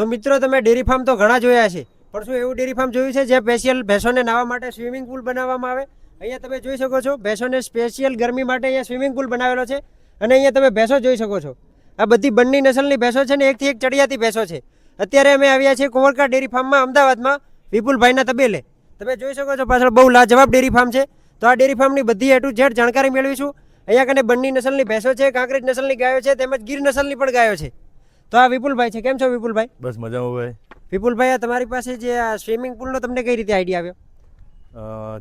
તો મિત્રો તમે ડેરી ફાર્મ તો ઘણા જોયા છે, પણ શું એવું ડેરી ફાર્મ જોયું છે જે સ્પેશિયલ ભેંસોને નાહવા માટે સ્વિમિંગ પુલ બનાવવામાં આવે? અહીંયા તમે જોઈ શકો છો ભેંસોને સ્પેશિયલ ગરમી માટે અહીંયા સ્વિમિંગ પુલ બનાવેલો છે અને અહીંયા તમે ભેંસો જોઈ શકો છો. આ બધી બંની નસલની ભેંસો છે ને એકથી એક ચડિયાતી ભેંસો છે. અત્યારે અમે આવ્યા છીએ કુંવરકા ડેરી ફાર્મમાં અમદાવાદમાં વિપુલભાઈના તબેલે. તમે જોઈ શકો છો પાછળ બહુ લાજવાબ ડેરી ફાર્મ છે. તો આ ડેરી ફાર્મની બધી A to Z જાણકારી મેળવીશું. અહીંયા કને બંની નસલની ભેંસો છે, કાંકરેજ નસલની ગાયો છે, તેમજ ગીર નસલની પણ ગાયો છે. તો આ વિપુલભાઈ છે. કેમ છો વિપુલભાઈ? બસ મજામાં ભાઈ. વિપુલભાઈ, આ તમારી પાસે જે આ સ્વિમિંગ પુલનો તમને કઈ રીતે આઈડિયા આવ્યો?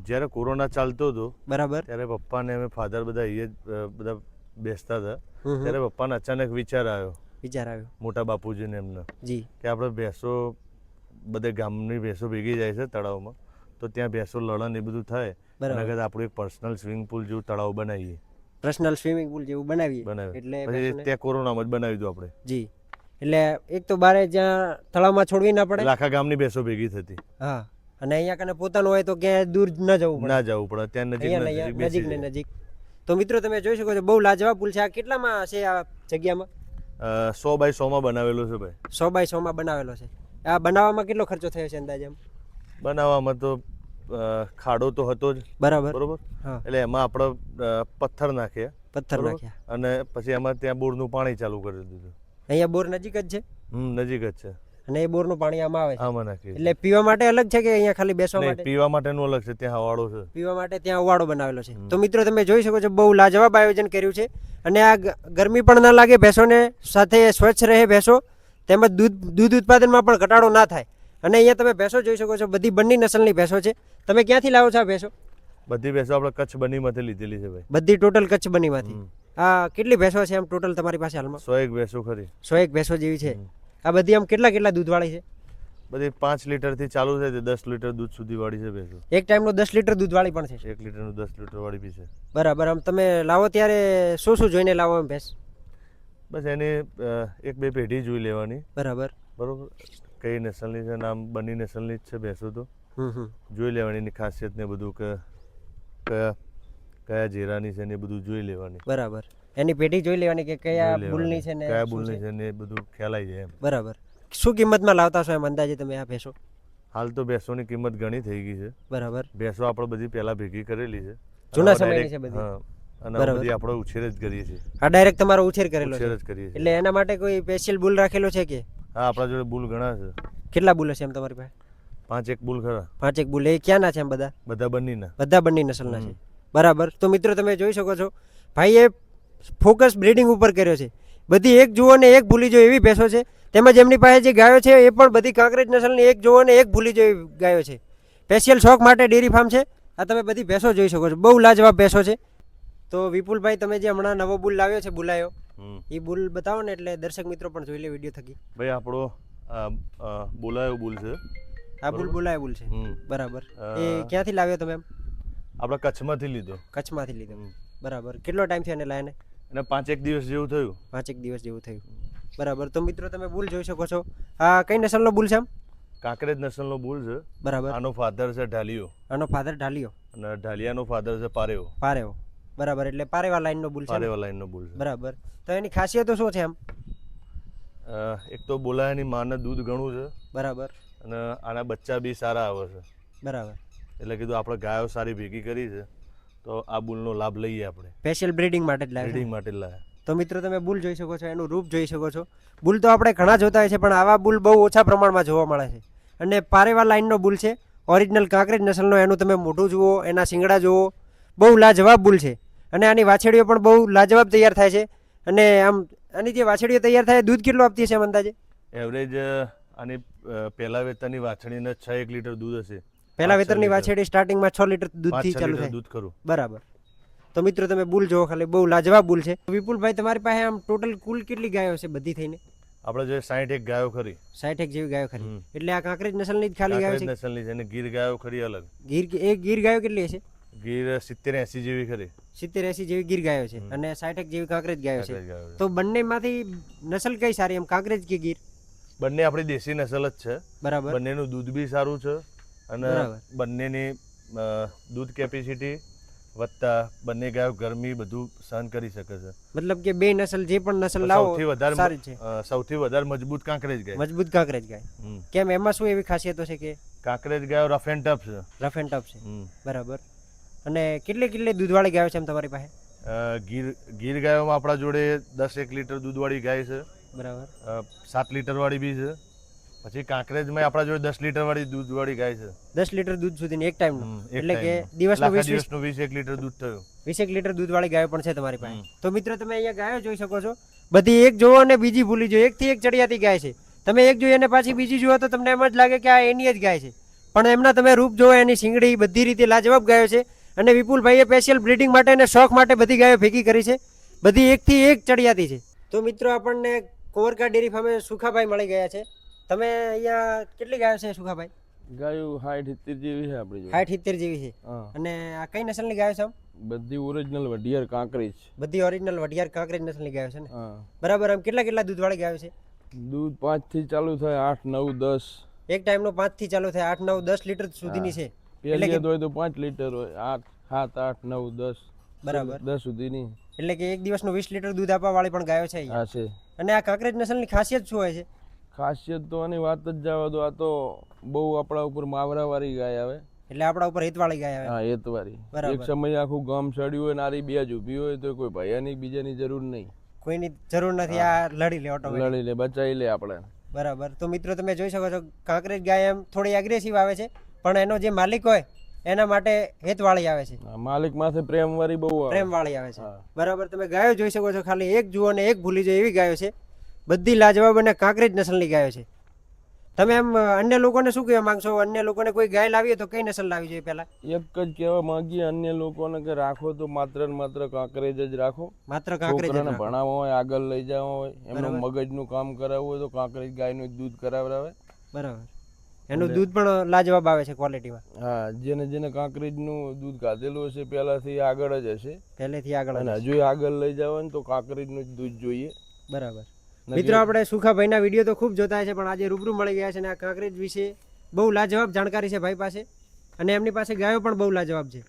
જ્યારે કોરોના ચાલતો હતો બરાબર. ત્યારે પપ્પાને અમે ફાધર બધા બધા બેસતા હતા. ત્યારે પપ્પાને અચાનક વિચાર આવ્યો મોટા બાપુજીને એમને જી કે આપણે ભેંસો બધે ગામની ભેંસો ભેગી જાય છે તળાવમાં, તો ત્યાં ભેંસો લડન એ બધું થાય, એના કરતાં આપણું એક પર્સનલ સ્વિમિંગ પુલ જેવું તળાવ બનાવીએ. પર્સનલ સ્વિમિંગ પુલ જેવું બનાવીએ એટલે પછી ત્યાં કોરોનામાં જ બનાવી દો આપણે. જી, એટલે એક તો બારે જ્યાં તળાવમાં છોડવી ના પડે, આખા ગામની ભેંસો ભેગી થતી. હા, અને અહીંયા કને પોતાનું હોય તો ક્યાંય દૂર ન જવું પડે, ત્યાં નજીક ને નજીક. તો મિત્રો તમે જોઈ શકો છો બહુ લાજવાબ પુલ છે. આ કેટલામાં છે આ જગ્યામાં? 100 બાય 100 માં બનાવેલો છે ભાઈ. 100 બાય 100 માં બનાવેલો છે. આ બનાવવામાં કેટલો ખર્ચો થયો છે અંદાજે? બનાવવામાં તો ખાડો તો હતો જ, બરાબર. એટલે એમાં આપણે પથ્થર નાખ્યા અને પછી એમાં ત્યાં બોરનું પાણી ચાલુ કરી દીધું. અહીંયા બોર નજીક જ છે? નજીક જ છે. અને એ બોરનું પાણી આમાં આવે છે? આમાં નાખી. એટલે પીવા માટે અલગ છે કે અહીંયા ખાલી બેસવા માટે? પીવા માટેનું અલગ છે, ત્યાં હવાડો છે. પીવા માટે ત્યાં હવાડો બનાવેલો છે. તો મિત્રો તમે જોઈ શકો છો બહુ લાજવાબ આયોજન કર્યું છે. અને આ ગરમી પણ ના લાગે ભેંસોને, સાથે સ્વચ્છ રહે ભેંસો, તેમજ દૂધ ઉત્પાદનમાં પણ ઘટાડો ના થાય. અને અહીંયા તમે ભેંસો જોઈ શકો છો, બધી બંની નસલની ભેંસો છે. તમે ક્યાંથી લાવો છો આ ભેંસો? બધી ભેંસો આપણે કચ્છ બનીમાંથી લીધેલી છે ભાઈ. બધી ટોટલ કચ્છ બનીમાંથી. આ કેટલી ભેંસો છે આમ ટોટલ તમારી પાસે હાલમાં? 101 ભેંસો ખરી. 101 ભેંસો જેવી છે. આ બધી આમ કેટલા દૂધ વાળી છે? બધી 5 લીટરથી ચાલુ છે, 10 લીટર દૂધ સુધી વાળી છે ભેંસો. એક ટાઈમનો 10 લીટર દૂધ વાળી પણ છે? 1 લીટરનું 10 લીટર વાળી બી છે. બરાબર. આમ તમે લાવો ત્યારે શું જોઈને લાવો એમ ભેંસ? બસ એની 1-2 પેઢી જોઈ લેવાની. બરાબર. કઈ નસલની છે, નામ બની નસલની જ છે ભેંસો, તો જોઈ લેવાની એની ખાસિયત ને બધું, કે કયા જીરાની છે ને એ બધું જોઈ લેવાની. બરાબર. એની પેઢી જોઈ લેવાની કે કયા બુલની છે ને કયા બુલની છે ને એ બધું ખ્યાલ આવી જાય એમ. બરાબર. શું કિંમતમાં લાવતા છો એમ અંદાજે તમે આ ભેંસો? હાલ તો ભેંસોની કિંમત ઘણી થઈ ગઈ છે. બરાબર. ભેંસો આપણે બધી પહેલા ભેગી કરેલી છે, જૂના સમયની છે બધી. અને બધી આપણે ઉછેર જ કરીએ છીએ. આ ડાયરેક્ટ તમારો ઉછેર કરેલો છે? ઉછેર જ કરીએ છીએ. એટલે એના માટે કોઈ સ્પેશિયલ બુલ રાખેલો છે કે? હા, આપણા જોડે બુલ ઘણા છે. કેટલા બુલ છે એમ તમારી પાસે? 5-1 બુલ ખરા. 5-1 બુલ. એ ક્યાંના છે એમ? બધા બંની નસલના છે. બરાબર. તો મિત્રો તમે જોઈ શકો છો ભાઈએ ફોકસ બ્રીડિંગ ઉપર કર્યો છે. બધી એક જુઓ ને એક ભૂલી જો એવી ભેંસો છે. તેમજ એમની પાસે જે ગાયો છે એ પણ બધી કાંકરેજ નસલની એક જુઓ ને એક ભૂલી જો એવી ગાયો છે. સ્પેશિયલ શોખ માટે ડેરી ફાર્મ છે. આ તમે બધી ભેંસો જોઈ શકો છો, બહુ લાજવાબ ભેંસો છે. તો વિપુલભાઈ, તમે જે હમણાં નવો બુલ લાવ્યો છે, બુલાયો, એ બુલ બતાવો ને એટલે દર્શક મિત્રો પણ જોઈ લે વિડીયો થકી. ભાઈ આપણો બોલાયો બુલ છે. આ બોલાયો બુલ છે. બરાબર. એ ક્યાંથી લાવ્યો તમે એમ? આપણે કચ્છમાંથી લીધો. કચ્છમાંથી લીધો. બરાબર. કેટલો ટાઈમ થયો એને લાયને? એને 5-1 દિવસ જેવું થયું. 5-1 દિવસ જેવું થયું. બરાબર. તો મિત્રો તમે બુલ જોઈ શકો છો. આ કઈ નસલનો બુલ છે આમ? કાંકરેજ નસલનો બુલ છે. બરાબર. આનો ફાધર છે ઢાલિયો. આનો ફાધર ઢાલિયો. અને ઢાલિયાનો ફાધર છે પારેવો. બરાબર. એટલે પારેવા લાઈનનો બુલ છે. પારેવા લાઈનનો બુલ છે. બરાબર. તો એની ખાસિયતો શું છે આમ? એક તો બોલાયાની માને દૂધ ઘણું છે. બરાબર. અને આના બચ્ચા બી સારા આવે છે. બરાબર. એટલે કીધું આપણે ગાયો સારી ભેગી કરી છે, તો આ બુલનો લાભ લઈએ આપણે. સ્પેશિયલ બ્રીડિંગ માટે જ લાવ્યા. બ્રીડિંગ માટે જ લાવ્યા. તો મિત્રો તમે બુલ જોઈ શકો છો, એનું રૂપ જોઈ શકો છો. બુલ તો આપણે ઘણા જોતા હોય છે, પણ આવા બુલ બહુ ઓછા પ્રમાણમાં જોવા મળે છે. અને પારેવા લાઈનનો બુલ છે, ઓરિજિનલ કાંકરેજ નસલનો. એનું તમે મોઢું જુઓ, એના શિંગડા જુઓ, બહુ લાજવાબ બુલ છે. અને આની વાછડીઓ પણ બહુ લાજવાબ તૈયાર થાય છે. અને આમ આની જે વાછડીઓ તૈયાર થાય, દૂધ કેટલું આપતી હશે અંદાજે? એવરેજ આની પહેલા વેતરની વાછડીને 6-1 લીટર દૂધ હશે. પહેલા વેતરની વાછડી સ્ટાર્ટિંગમાં 6 લીટર દૂધથી ચાલુ થાય. દૂધ ખરું. બરાબર. તો મિત્રો તમે બુલ જોવો, ખાલી બહુ લાજવાબ બુલ છે. વિપુલભાઈ, તમારી પાસે આમ ટોટલ કુલ કેટલી ગાયો છે બધી થઈને? આપણે જે 61 ગાયો ખરી. 61 જેવી ગાયો ખરી. એટલે આ કાંકરેજ નસલની જ ખાલી ગાયો છે? કાંકરેજ નસલની છે. અને ગીર ગાયો ખરી અલગ. ગીર ગાયો કેટલી હશે? ગીર 70-80 જેવી ખરી. 70-80 જેવી ગીર ગાયો છે અને 61 જેવી કાંકરેજ ગાયો છે. તો બંનેમાંથી નસલ કઈ સારી એમ, કાંકરેજ કે ગીર? બંને આપણી દેશી નસલ જ છે. બરાબર. બંનેનું દૂધ બી સારું છે અને બંનેની દૂધ કેપેસિટી વત્તા બંને ગાયો ગરમી બધું સહન કરી શકે છે. મતલબ કે બે નસલ જે પણ નસલ લાવો સારી છે. સૌથી વધારે મજબૂત કાંકરેજ ગાય. મજબૂત કાંકરેજ ગાય. કેમ એમાં શું એવી ખાસિયતો છે કે કાંકરેજ ગાયો રફ એન્ડ ટફ છે. રફ એન્ડ ટફ છે. બરાબર. અને કેટલી દૂધવાળી ગાયો છે એમ તમારી પાસે? ગીર ગાયોમાં આપણા જોડે 10-1 લીટર દૂધવાળી ગાય છે. બરાબર. 7 લીટર વાળી બી છે. પછી કાંકરેજમાં આપણા જોડે 10 લીટર વાળી દૂધવાળી ગાય છે. 10 લીટર દૂધ સુધીની એક ટાઈમનું, એટલે કે દિવસનું 20 લીટર દૂધ થયું. 20 લીટર દૂધવાળી ગાયો પણ છે તમારી પાસે. તો મિત્રો તમે અહીંયા ગાયો જોઈ શકો છો. બધી એક જોવો અને બીજી ભૂલી જો. એકથી એક ચડિયાતી ગાય છે. તમે એક જોઈએ અને પાછી બીજી જુઓ તો તમને એમ જ લાગે કે આ એની જ ગાય છે. પણ એમના તમે રૂપ જોવો, એની શીંગડી બધી રીતે લાજવાબ ગાયો છે. અને વિપુલભાઈએ સ્પેશિયલ બ્રીડિંગ માટે અને શોખ માટે બધી ગાયો ભેગી કરી છે. બધી એકથી એક ચડિયાતી છે. તો મિત્રો આપણને કુંવરકા ડેરી ફાર્મે સુખાભાઈ મળી ગયા છે. તમે અહીંયા કેટલી ગાયો છે સુખાભાઈ? ગાયો 60-70 જેવી છે આપણી જોડે. 60-70 જેવી છે. અને આ કઈ નસલની ગાયો છે? બધી ઓરિજિનલ વઢિયાર કાંકરેજ. બધી ઓરિજિનલ વઢિયાર કાંકરેજ નસલની ગાયો છે ને? બરાબર. આમ કેટલા દૂધવાળી ગાયો છે? દૂધ 5 થી ચાલુ થાય 8, 9, 10. એક ટાઈમનો 5 થી ચાલુ થાય 8, 9, 10 લીટર સુધીની છે. પહેલી હોય તો 5 લીટર હોય, 8, 7, 8, 9, 10. બરાબર. 10 સુધીની. એટલે કે એક દિવસનું 20 લીટર દૂધ આપવા વાળી પણ ગાયો છે. હા છે. અને આ કાંકરેજ નસલની ખાસિયત શું હોય છે? ખાસિયત તો આની વાત જ જવા દો. આ તો બહુ આપણા ઉપર માવરાવાળી ગાય આવે. એટલે આપણા ઉપર હિતવાળી ગાય આવે. હા, હિતવાળી. એક સમય આખું ગામ ચડ્યું હોય, નારી બે જ ઊભી હોય તો કોઈ ભયાની બીજાની જરૂર નહીં. કોઈની જરૂર નથી. આ લડી લે ઓટોમેટિક. લડી લે, બચાવી લે આપણે. બરાબર. તો મિત્રો તમે જોઈ શકો છો કાંકરેજ ગાય એમ થોડી એગ્રેસિવ આવે છે, પણ એનો જે માલિક હોય એના માટે હેતવાળી આવે છે. માલિક માથે પ્રેમવાળી બહુ આવે. પ્રેમવાળી આવે છે. બરાબર. તમે ગાયો જોઈ શકો છો. ખાલી એક જુઓ ને એક ભૂલી જાય એવી ગાયો છે. બધી લાજવાબ અને કાંકરેજ નસલની ગાયો છે. તમે એમ અન્ય લોકોને શું કહેવા માંગશો? અન્ય લોકોને કોઈ ગાય લાવીએ તો કઈ નસલ લાવી જોઈએ પહેલા? એક જ કહેવા માંગીએ અન્ય લોકોને કે રાખો તો માત્ર ને માત્ર કાંકરેજ જ રાખો. માત્ર કાંકરેજ જ રાખો. ભણાવવા હોય, આગળ લઈ જવા હોય, એમનું મગજનું કામ કરાવવું હોય તો કાંકરેજ ગાયનું જ દૂધ કરાવરાવે. બરાબર. એનું દૂધ પણ લાજવાબ આવે છે ક્વોલિટીમાં. હા, જેને કાંકરેજનું દૂધ ગાધેલું હશે પહેલાથી આગળ જ હશે. પહેલેથી આગળ. અને હજુ આગળ લઈ જવાનું તો કાંકરેજનું જ દૂધ જોઈએ. બરાબર. મિત્રો આપણે સુખાભાઈના વિડીયો તો ખૂબ જોતા છે, પણ આજે રૂબરૂ મળી ગયા છે અને આ કાંકરેજ વિશે બહુ લાજવાબ જાણકારી છે ભાઈ પાસે. અને એમની પાસે ગાયો પણ બહુ લાજવાબ છે.